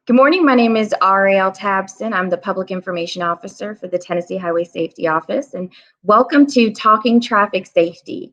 Good morning. My name is Arriale Tabson. I'm the Public Information Officer for the Tennessee Highway Safety Office, and welcome to Talking Traffic Safety.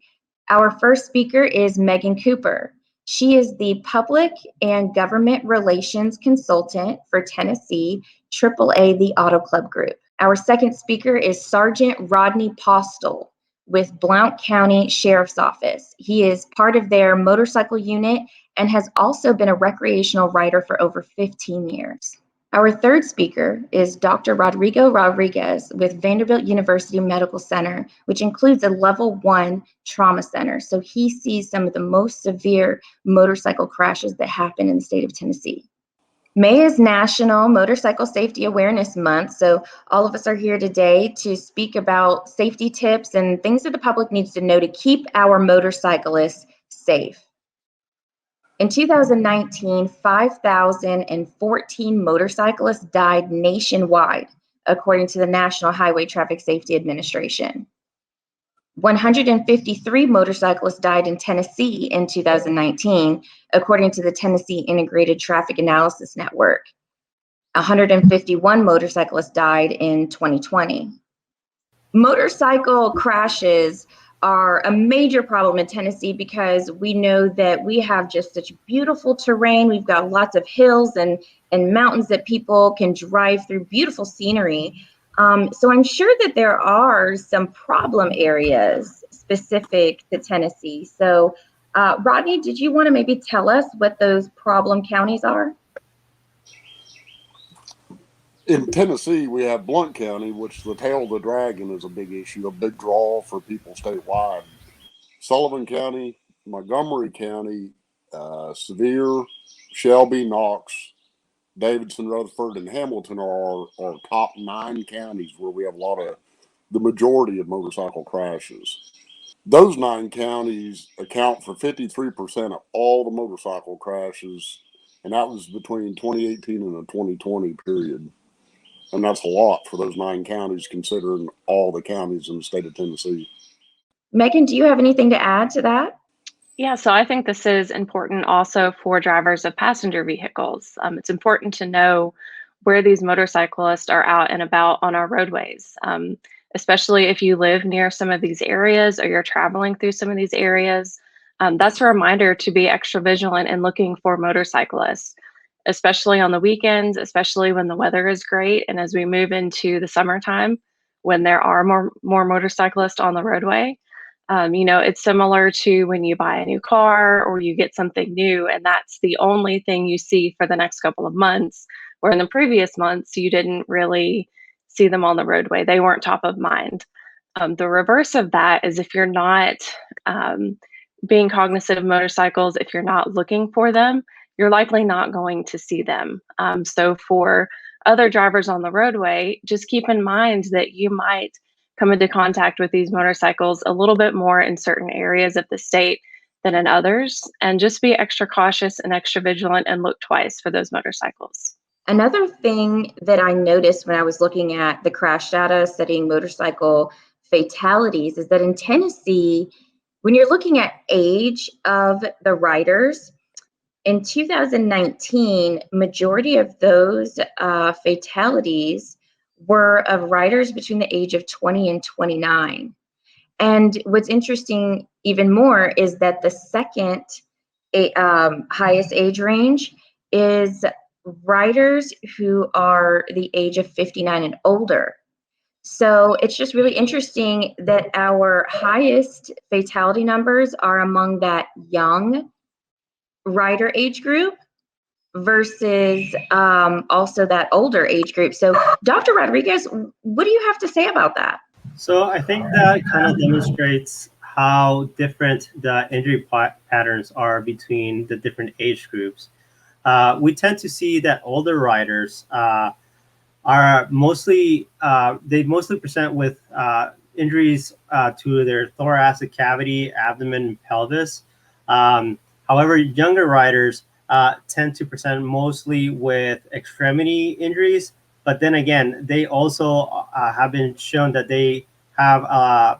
Our first speaker is Megan Cooper. She is the Public and Government Relations Consultant for Tennessee AAA, the Auto Club Group. Our second speaker is Sergeant Rodney Postel with Blount County Sheriff's Office. He is part of their motorcycle unit and has also been a recreational rider for over 15 years. Our third speaker is Dr. Rodrigo Rodriguez with Vanderbilt University Medical Center, which includes a level 1 trauma center. So he sees some of the most severe motorcycle crashes that happen in the state of Tennessee. May is National Motorcycle Safety Awareness Month, so all of us are here today to speak about safety tips and things that the public needs to know to keep our motorcyclists safe. In 2019, 5,014 motorcyclists died nationwide, according to the National Highway Traffic Safety Administration. 153 motorcyclists died in Tennessee in 2019, according to the Tennessee Integrated Traffic Analysis Network. 151 motorcyclists died in 2020. Motorcycle crashes are a major problem in Tennessee because we know that we have just such beautiful terrain. We've got lots of hills and mountains that people can drive through, beautiful scenery. So I'm sure that there are some problem areas specific to Tennessee. So Rodney, did you want to maybe tell us what those problem counties are? In Tennessee, we have Blount County, which the tail of the dragon is a big issue, a big draw for people statewide. Sullivan County, Montgomery County, Sevier, Shelby, Knox, Davidson, Rutherford, and Hamilton are our top 9 counties where we have the majority of motorcycle crashes. Those 9 counties account for 53% of all the motorcycle crashes, and that was between 2018 and the 2020 period. And that's a lot for those 9 counties, considering all the counties in the state of Tennessee. Megan, do you have anything to add to that? Yeah, so I think this is important also for drivers of passenger vehicles. It's important to know where these motorcyclists are out and about on our roadways, especially if you live near some of these areas or you're traveling through some of these areas. That's a reminder to be extra vigilant in looking for motorcyclists, especially on the weekends, especially when the weather is great. And as we move into the summertime, when there are more motorcyclists on the roadway, it's similar to when you buy a new car or you get something new, and that's the only thing you see for the next couple of months, where in the previous months, you didn't really see them on the roadway. They weren't top of mind. The reverse of that is if you're not being cognizant of motorcycles, if you're not looking for them, you're likely not going to see them. So for other drivers on the roadway, just keep in mind that you might come into contact with these motorcycles a little bit more in certain areas of the state than in others, and just be extra cautious and extra vigilant and look twice for those motorcycles. Another thing that I noticed when I was looking at the crash data studying motorcycle fatalities is that in Tennessee, when you're looking at age of the riders, in 2019, majority of those fatalities were of riders between the age of 20 and 29. And what's interesting even more is that the second highest age range is riders who are the age of 59 and older. So it's just really interesting that our highest fatality numbers are among that young rider age group versus also that older age group. So Dr. Rodriguez, what do you have to say about that? So I think that kind of demonstrates how different the injury patterns are between the different age groups. We tend to see that older riders are mostly present with injuries to their thoracic cavity, abdomen, and pelvis. However, younger riders tend to present mostly with extremity injuries, but then again, they also have been shown that they have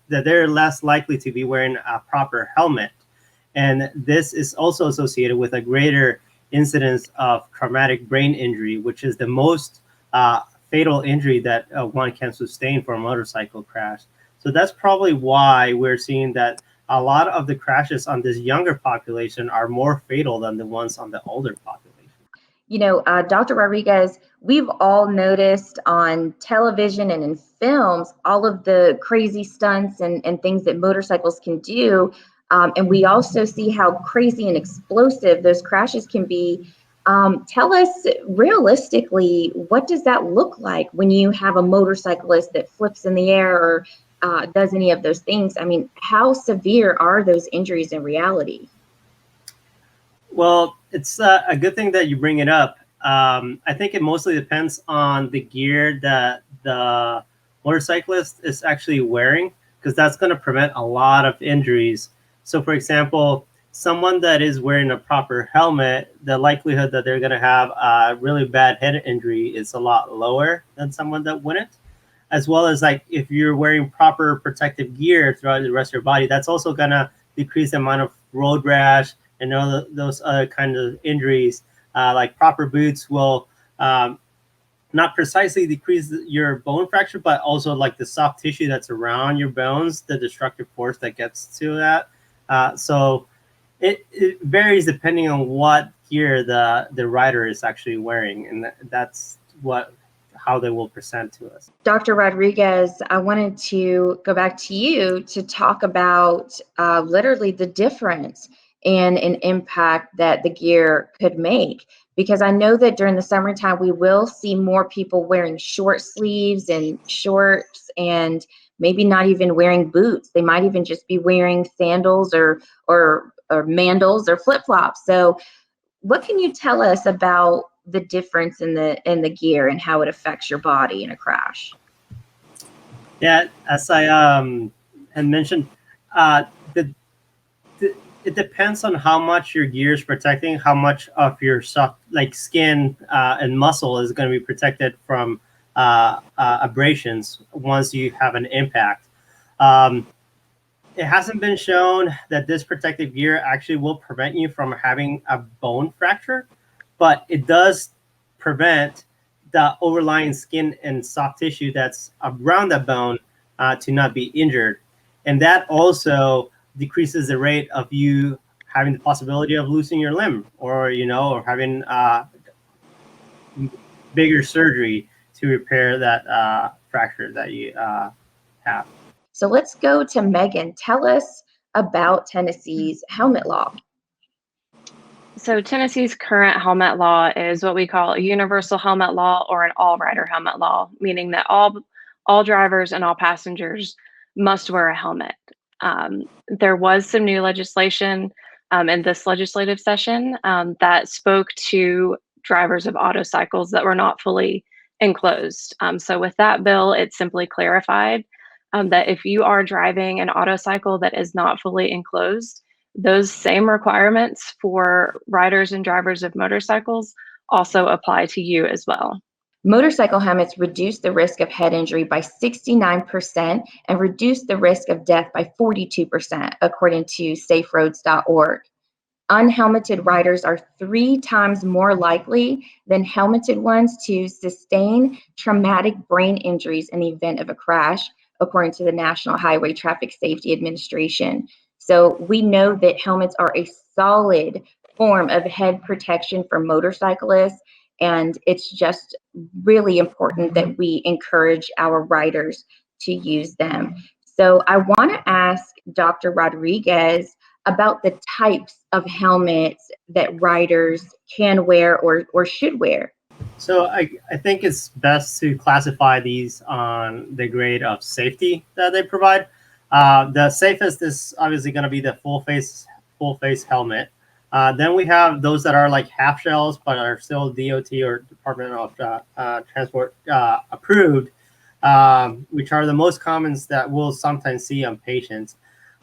they're less likely to be wearing a proper helmet. And this is also associated with a greater incidence of traumatic brain injury, which is the most fatal injury that one can sustain from a motorcycle crash. So that's probably why we're seeing that a lot of the crashes on this younger population are more fatal than the ones on the older population. You know, Dr. Rodriguez, we've all noticed on television and in films all of the crazy stunts and things that motorcycles can do. And we also see how crazy and explosive those crashes can be. Tell us realistically, what does that look like when you have a motorcyclist that flips in the air or does any of those things? I mean, how severe are those injuries in reality? Well, it's a good thing that you bring it up. I think it mostly depends on the gear that the motorcyclist is actually wearing, because that's going to prevent a lot of injuries. So, for example, someone that is wearing a proper helmet, the likelihood that they're going to have a really bad head injury is a lot lower than someone that wouldn't. As well as, like, if you're wearing proper protective gear throughout the rest of your body, that's also going to decrease the amount of road rash and all those other kinds of injuries. Like proper boots will not precisely decrease your bone fracture, but also like the soft tissue that's around your bones, the destructive force that gets to that. So it varies depending on what gear the rider is actually wearing, and that's how they will present to us. Dr. Rodriguez, I wanted to go back to you to talk about literally the difference and an impact that the gear could make. Because I know that during the summertime, we will see more people wearing short sleeves and shorts and maybe not even wearing boots. They might even just be wearing sandals or mandals or flip-flops. So what can you tell us about the difference in the gear and how it affects your body in a crash? Yeah, as I had mentioned, it depends on how much your gear is protecting, how much of your soft, like skin and muscle, is going to be protected from abrasions once you have an impact. It hasn't been shown that this protective gear actually will prevent you from having a bone fracture, but it does prevent the overlying skin and soft tissue that's around the bone to not be injured. And that also decreases the rate of you having the possibility of losing your limb, or having bigger surgery to repair that fracture that you have. So let's go to Megan. Tell us about Tennessee's helmet law. So Tennessee's current helmet law is what we call a universal helmet law or an all-rider helmet law, meaning that all drivers and all passengers must wear a helmet. There was some new legislation in this legislative session that spoke to drivers of autocycles that were not fully enclosed. So with that bill, it simply clarified that if you are driving an autocycle that is not fully enclosed, those same requirements for riders and drivers of motorcycles also apply to you as well. Motorcycle helmets reduce the risk of head injury by 69% and reduce the risk of death by 42%, according to SafeRoads.org. Unhelmeted riders are 3 times more likely than helmeted ones to sustain traumatic brain injuries in the event of a crash, according to the National Highway Traffic Safety Administration. So we know that helmets are a solid form of head protection for motorcyclists, and it's just really important that we encourage our riders to use them. So I want to ask Dr. Rodriguez about the types of helmets that riders can wear or should wear. So I think it's best to classify these on the grade of safety that they provide. The safest is obviously going to be the full face helmet. Then we have those that are like half shells but are still DOT or Department of Transport approved, which are the most common that we'll sometimes see on patients.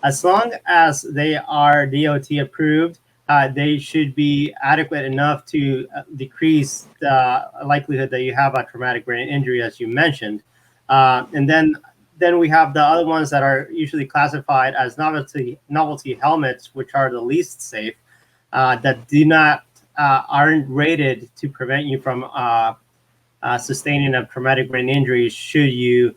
As long as they are DOT approved, they should be adequate enough to decrease the likelihood that you have a traumatic brain injury, as you mentioned. And then we have the other ones that are usually classified as novelty helmets, which are the least safe, that do not aren't rated to prevent you from sustaining a traumatic brain injury should you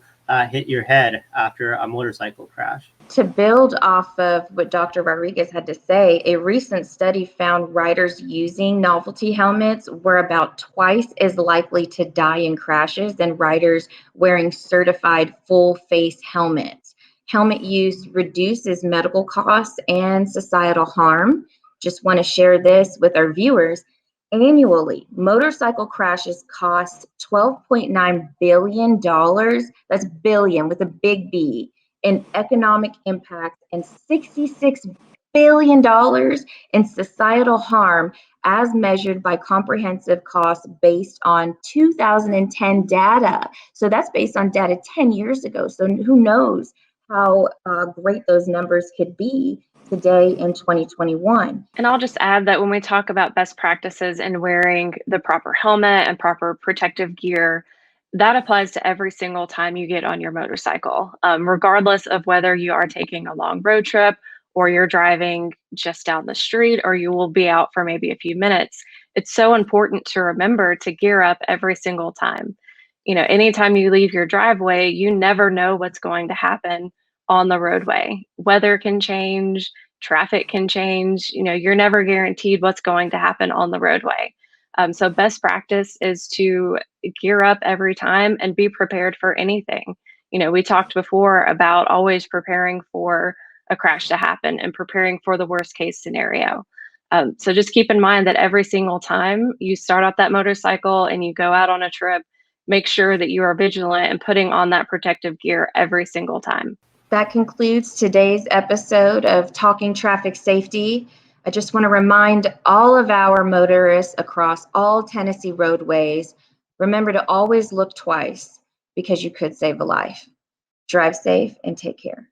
hit your head after a motorcycle crash. To build off of what Dr. Rodriguez had to say, a recent study found riders using novelty helmets were about twice as likely to die in crashes than riders wearing certified full face helmets. Helmet use reduces medical costs and societal harm. Just want to share this with our viewers. Annually, motorcycle crashes cost $12.9 billion. That's billion with a big B in economic impact and $66 billion in societal harm as measured by comprehensive costs based on 2010 data. So that's based on data 10 years ago. So who knows how great those numbers could be today in 2021. And I'll just add that when we talk about best practices and wearing the proper helmet and proper protective gear, that applies to every single time you get on your motorcycle, regardless of whether you are taking a long road trip or you're driving just down the street or you will be out for maybe a few minutes. It's so important to remember to gear up every single time. You know, anytime you leave your driveway, you never know what's going to happen on the roadway. Weather can change, traffic can change, you know, you're never guaranteed what's going to happen on the roadway. So best practice is to gear up every time and be prepared for anything. You know, we talked before about always preparing for a crash to happen and preparing for the worst case scenario. So just keep in mind that every single time you start up that motorcycle and you go out on a trip, make sure that you are vigilant and putting on that protective gear every single time. That concludes today's episode of Talking Traffic Safety. I just want to remind all of our motorists across all Tennessee roadways, remember to always look twice because you could save a life. Drive safe and take care.